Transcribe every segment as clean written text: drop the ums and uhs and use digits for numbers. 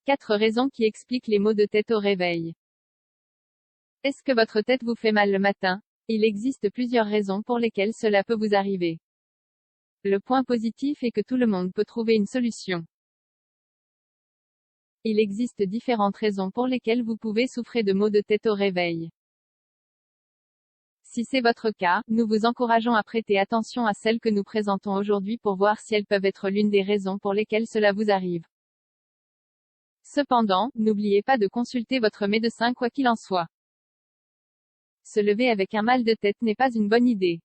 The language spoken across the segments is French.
4 raisons qui expliquent les maux de tête au réveil. Est-ce que votre tête vous fait mal le matin? Il existe plusieurs raisons pour lesquelles cela peut vous arriver. Le point positif est que tout le monde peut trouver une solution. Il existe différentes raisons pour lesquelles vous pouvez souffrir de maux de tête au réveil. Si c'est votre cas, nous vous encourageons à prêter attention à celles que nous présentons aujourd'hui pour voir si elles peuvent être l'une des raisons pour lesquelles cela vous arrive. Cependant, n'oubliez pas de consulter votre médecin quoi qu'il en soit. Se lever avec un mal de tête n'est pas une bonne idée.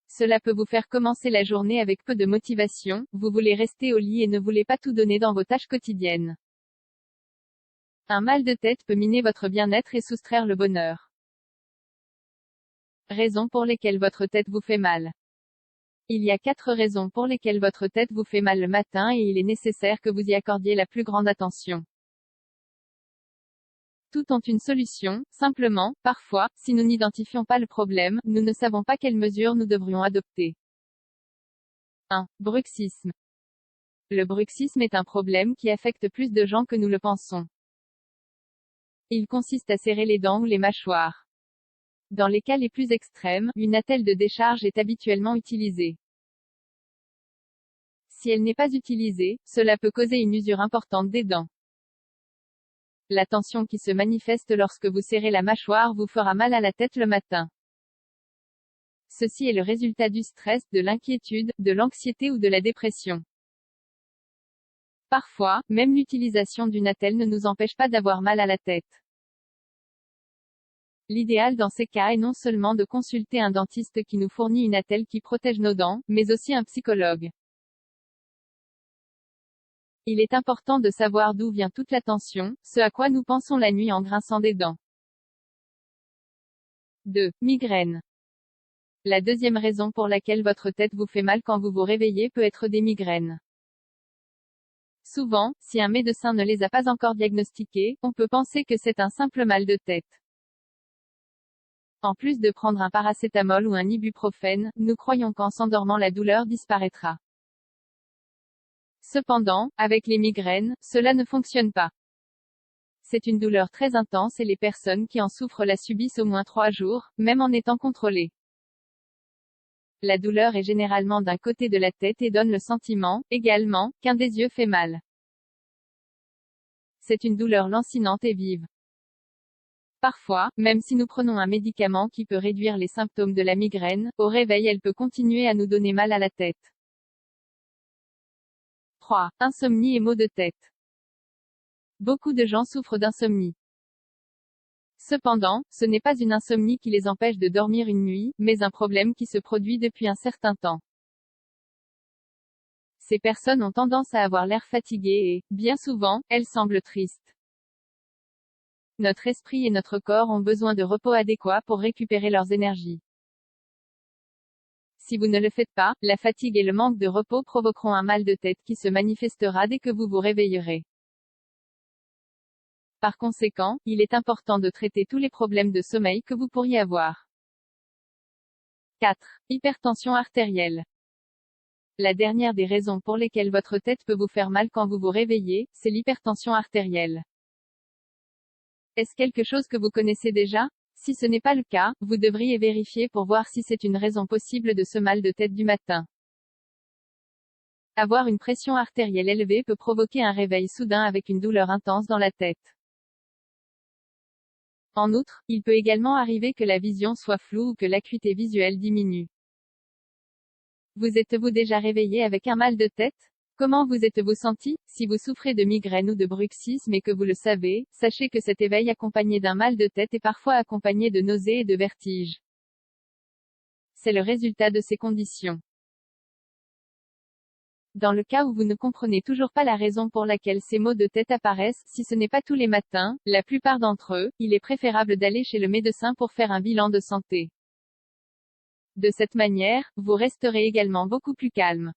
Cela peut vous faire commencer la journée avec peu de motivation, vous voulez rester au lit et ne voulez pas tout donner dans vos tâches quotidiennes. Un mal de tête peut miner votre bien-être et soustraire le bonheur. Raisons pour lesquelles votre tête vous fait mal. Il y a 4 raisons pour lesquelles votre tête vous fait mal le matin et il est nécessaire que vous y accordiez la plus grande attention. Toutes ont une solution, simplement, parfois, si nous n'identifions pas le problème, nous ne savons pas quelles mesures nous devrions adopter. 1. Bruxisme. Le bruxisme est un problème qui affecte plus de gens que nous le pensons. Il consiste à serrer les dents ou les mâchoires. Dans les cas les plus extrêmes, une attelle de décharge est habituellement utilisée. Si elle n'est pas utilisée, cela peut causer une usure importante des dents. La tension qui se manifeste lorsque vous serrez la mâchoire vous fera mal à la tête le matin. Ceci est le résultat du stress, de l'inquiétude, de l'anxiété ou de la dépression. Parfois, même l'utilisation d'une attelle ne nous empêche pas d'avoir mal à la tête. L'idéal dans ces cas est non seulement de consulter un dentiste qui nous fournit une attelle qui protège nos dents, mais aussi un psychologue. Il est important de savoir d'où vient toute la tension, ce à quoi nous pensons la nuit en grinçant des dents. 2. Migraine. La deuxième raison pour laquelle votre tête vous fait mal quand vous vous réveillez peut être des migraines. Souvent, si un médecin ne les a pas encore diagnostiquées, on peut penser que c'est un simple mal de tête. En plus de prendre un paracétamol ou un ibuprofène, nous croyons qu'en s'endormant la douleur disparaîtra. Cependant, avec les migraines, cela ne fonctionne pas. C'est une douleur très intense et les personnes qui en souffrent la subissent au moins 3 jours, même en étant contrôlées. La douleur est généralement d'un côté de la tête et donne le sentiment, également, qu'un des yeux fait mal. C'est une douleur lancinante et vive. Parfois, même si nous prenons un médicament qui peut réduire les symptômes de la migraine, au réveil elle peut continuer à nous donner mal à la tête. 3. Insomnie et maux de tête. Beaucoup de gens souffrent d'insomnie. Cependant, ce n'est pas une insomnie qui les empêche de dormir une nuit, mais un problème qui se produit depuis un certain temps. Ces personnes ont tendance à avoir l'air fatiguées et, bien souvent, elles semblent tristes. Notre esprit et notre corps ont besoin de repos adéquat pour récupérer leurs énergies. Si vous ne le faites pas, la fatigue et le manque de repos provoqueront un mal de tête qui se manifestera dès que vous vous réveillerez. Par conséquent, il est important de traiter tous les problèmes de sommeil que vous pourriez avoir. 4. Hypertension artérielle. La dernière des raisons pour lesquelles votre tête peut vous faire mal quand vous vous réveillez, c'est l'hypertension artérielle. Est-ce quelque chose que vous connaissez déjà? Si ce n'est pas le cas, vous devriez vérifier pour voir si c'est une raison possible de ce mal de tête du matin. Avoir une pression artérielle élevée peut provoquer un réveil soudain avec une douleur intense dans la tête. En outre, il peut également arriver que la vision soit floue ou que l'acuité visuelle diminue. Vous êtes-vous déjà réveillé avec un mal de tête? Comment vous êtes-vous senti? Si vous souffrez de migraine ou de bruxisme et que vous le savez, sachez que cet éveil accompagné d'un mal de tête est parfois accompagné de nausées et de vertiges. C'est le résultat de ces conditions. Dans le cas où vous ne comprenez toujours pas la raison pour laquelle ces maux de tête apparaissent, si ce n'est pas tous les matins, la plupart d'entre eux, il est préférable d'aller chez le médecin pour faire un bilan de santé. De cette manière, vous resterez également beaucoup plus calme.